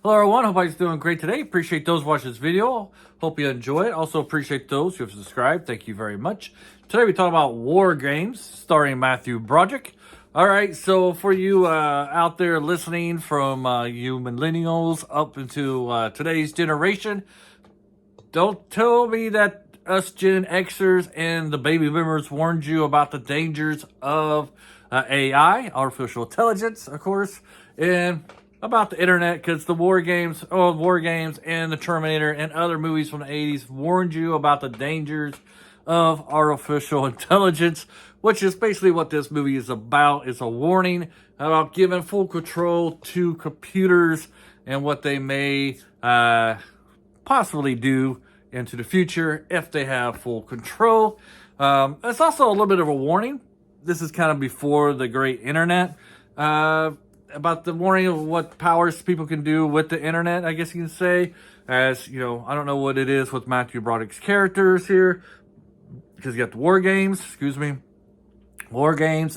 Hello everyone, hope everybody's doing great today. Appreciate those watching this video. Hope you enjoy it. Also appreciate those who have subscribed. Thank you very much. Today we talk about Wargames, starring Mathew Broderick. Alright, so for you out there listening from you millennials up into today's generation, don't tell me that us Gen Xers and the baby boomers warned you about the dangers of AI, artificial intelligence, of course, and about the internet, because the War Games and the Terminator and other movies from the 80s warned you about the dangers of artificial intelligence, which is basically what this movie is about. It's a warning about giving full control to computers and what they may possibly do into the future if they have full control. It's also a little bit of a warning. This is kind of before the great internet. About the warning of what powers people can do with the internet, I guess you can say. As, you know, I don't know what it is with Mathew Broderick's characters here, because you got the War Games,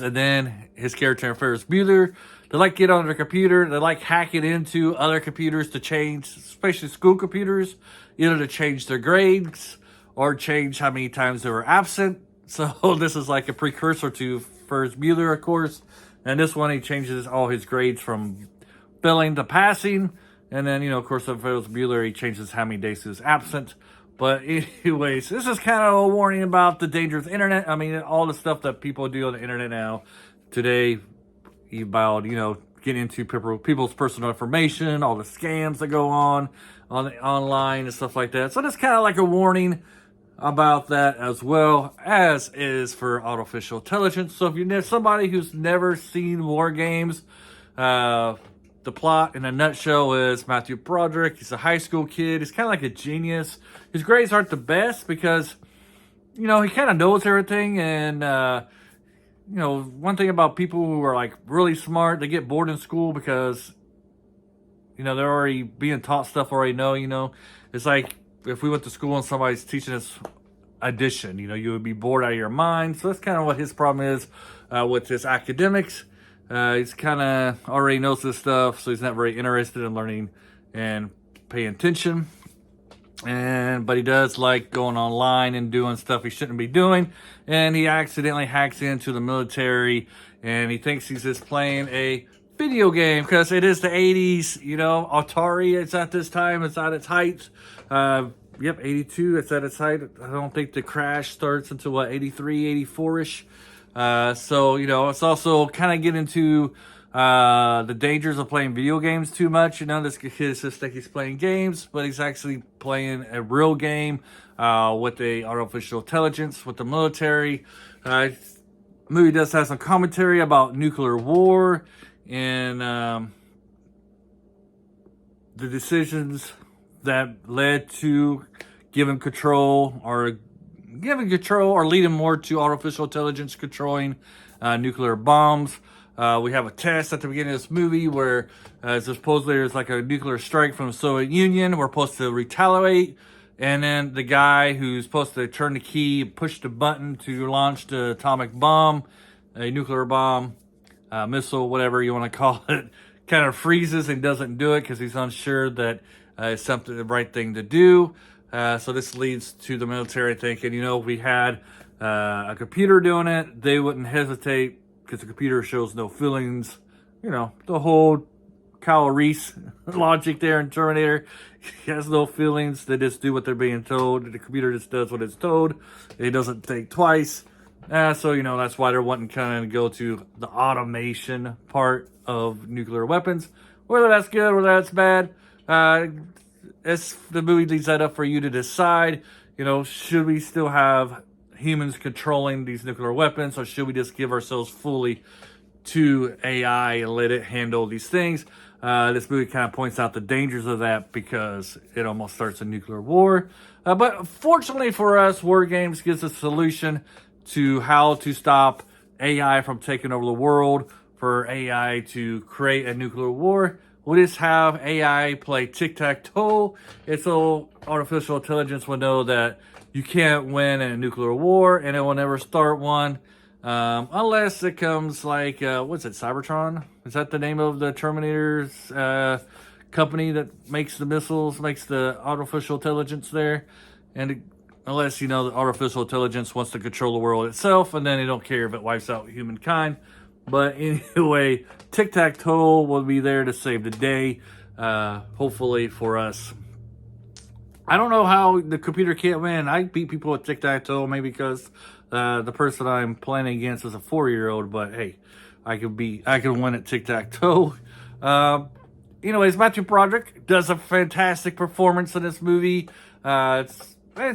and then his character Ferris Bueller. They like get on their computer, they like hacking into other computers to change, especially school computers, either to change their grades or change how many times they were absent. So this is like a precursor to Ferris Bueller, of course. And this one, he changes all his grades from failing to passing. And then, you know, of course, of Ferris Bueller, he changes how many days he was absent. But anyways, this is kind of a warning about the danger of the internet. I mean, all the stuff that people do on the internet now today, about, you know, getting into people's personal information, all the scams that go on the online and stuff like that. So that's kind of like a warning about that, as well as is for artificial intelligence. So if you're somebody who's never seen War Games, the plot in a nutshell is Mathew Broderick. He's a high school kid. He's kind of like a genius. His grades aren't the best because, you know, he kind of knows everything. And, you know, one thing about people who are like really smart, they get bored in school because, you know, they're already being taught stuff already know, you know. It's like, if we went to school and somebody's teaching us addition, you know, you would be bored out of your mind. So that's kind of what his problem is with his academics. He's kind of already knows this stuff, so he's not very interested in learning and paying attention. But he does like going online and doing stuff he shouldn't be doing. And he accidentally hacks into the military, and he thinks he's just playing a video game because it is the 80s, you know. Atari, it's at this time, it's at its height. 82, it's at its height. I don't think the crash starts until 83, 84-ish. So, you know, it's also kind of get into the dangers of playing video games too much. You know, this kid just think he's playing games, but he's actually playing a real game with the artificial intelligence, with the military. The movie does have some commentary about nuclear war and the decisions that led to giving control or leading more to artificial intelligence controlling nuclear bombs. We have a test at the beginning of this movie where supposedly there's like a nuclear strike from the Soviet Union. We're supposed to retaliate. And then the guy who's supposed to turn the key, push the button to launch the atomic bomb, a nuclear bomb, missile, whatever you want to call it, kind of freezes and doesn't do it because he's unsure that it's something the right thing to do. So this leads to the military thinking, you know, if we had a computer doing it, they wouldn't hesitate because the computer shows no feelings. You know, the whole Kyle Reese logic there in Terminator. He has no feelings. They just do what they're being told. The computer just does what it's told. It doesn't think twice. So, you know, that's why they're wanting kind of go to the automation part of nuclear weapons. Whether that's good or that's bad, the movie leaves that up for you to decide. You know, should we still have humans controlling these nuclear weapons, or should we just give ourselves fully to AI and let it handle these things? This movie kind of points out the dangers of that because it almost starts a nuclear war. But fortunately for us, War Games gives a solution to how to stop AI from taking over the world, for AI to create a nuclear war. We'll just have AI play tic-tac-toe. It's so artificial intelligence will know that you can't win in a nuclear war, and it will never start one. Unless it comes like, what's it, Cybertron? Is that the name of the Terminator's company that makes the missiles, makes the artificial intelligence there. And unless, the artificial intelligence wants to control the world itself, and then they don't care if it wipes out humankind. But anyway, tic-tac-toe will be there to save the day, hopefully for us. I don't know how the computer can't win. I beat people with tic-tac-toe, maybe because the person I'm playing against is a 4-year-old, but hey, I can win at tic-tac-toe. Anyways, Mathew Broderick does a fantastic performance in this movie. And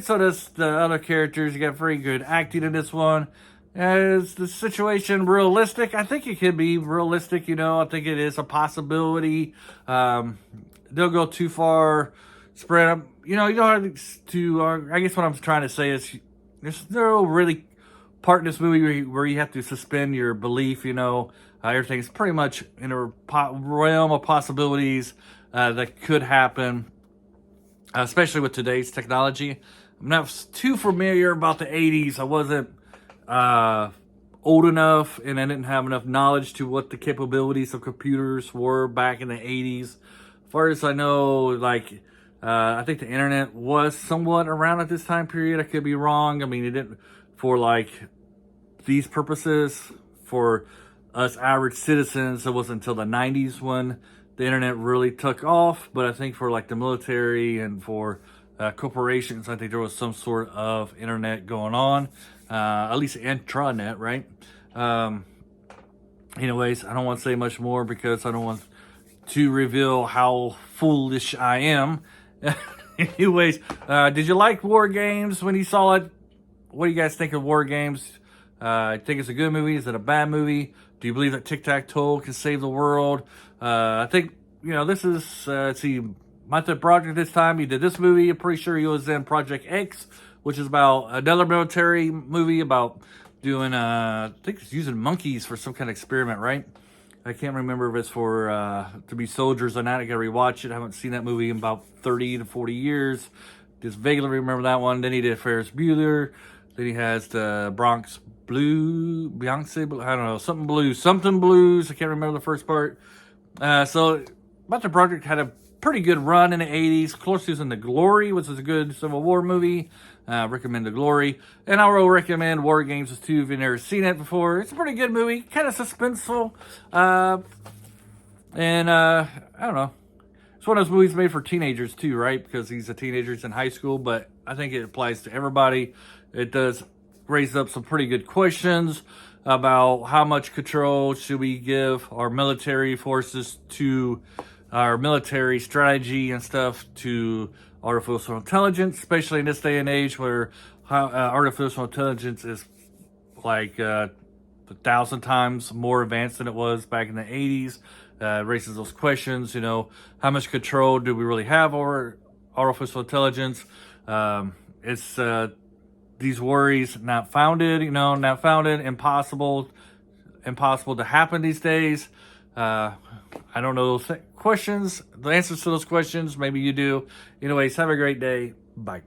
so does the other characters. You got very good acting in this one. Is the situation realistic? I think it could be realistic, I think it is a possibility. Don't go too far, spread up. You don't have to, I guess what I'm trying to say is there's no really part in this movie where you have to suspend your belief, everything's pretty much in a realm of possibilities that could happen, especially with today's technology. I'm not too familiar about the 80s. I wasn't old enough, and I didn't have enough knowledge to what the capabilities of computers were back in the 80s. As far as I know, I think the internet was somewhat around at this time period. I could be wrong. I mean, it didn't for these purposes for us average citizens. It wasn't until the 90s when the internet really took off. But I think for the military and for corporations, I think there was some sort of internet going on, at least intranet, right? Anyways, I don't want to say much more because I don't want to reveal how foolish I am. Anyways, did you like Wargames when you saw it? What do you guys think of Wargames? I think it's a good movie. Is it a bad movie? Do you believe that tic-tac-toe can save the world? I think, this is, let's see, Mathew Broderick this time. He did this movie. I'm pretty sure he was in Project X, which is about another military movie about doing, I think it's using monkeys for some kind of experiment, right? I can't remember if it's for, to be soldiers or not. I gotta rewatch it. I haven't seen that movie in about 30 to 40 years. Just vaguely remember that one. Then he did Ferris Bueller. Then he has the Bronx Beyonce, I don't know, something blues. I can't remember the first part. So Mathew Broderick had a pretty good run in the 80s. Closest in The Glory, which is a good Civil War movie. Recommend The Glory. And I will recommend Wargames too if you've never seen it before. It's a pretty good movie, kind of suspenseful. I don't know. It's one of those movies made for teenagers too, right? Because he's a teenager, he's in high school, but I think it applies to everybody. It does raise up some pretty good questions about how much control should we give our military forces to our military strategy and stuff to artificial intelligence, especially in this day and age where artificial intelligence is 1,000 times more advanced than it was back in the 80s. Raises those questions, how much control do we really have over artificial intelligence? It's these worries not founded, impossible to happen these days. I don't know those questions, the answers to those questions. Maybe you do. Anyways, have a great day. Bye.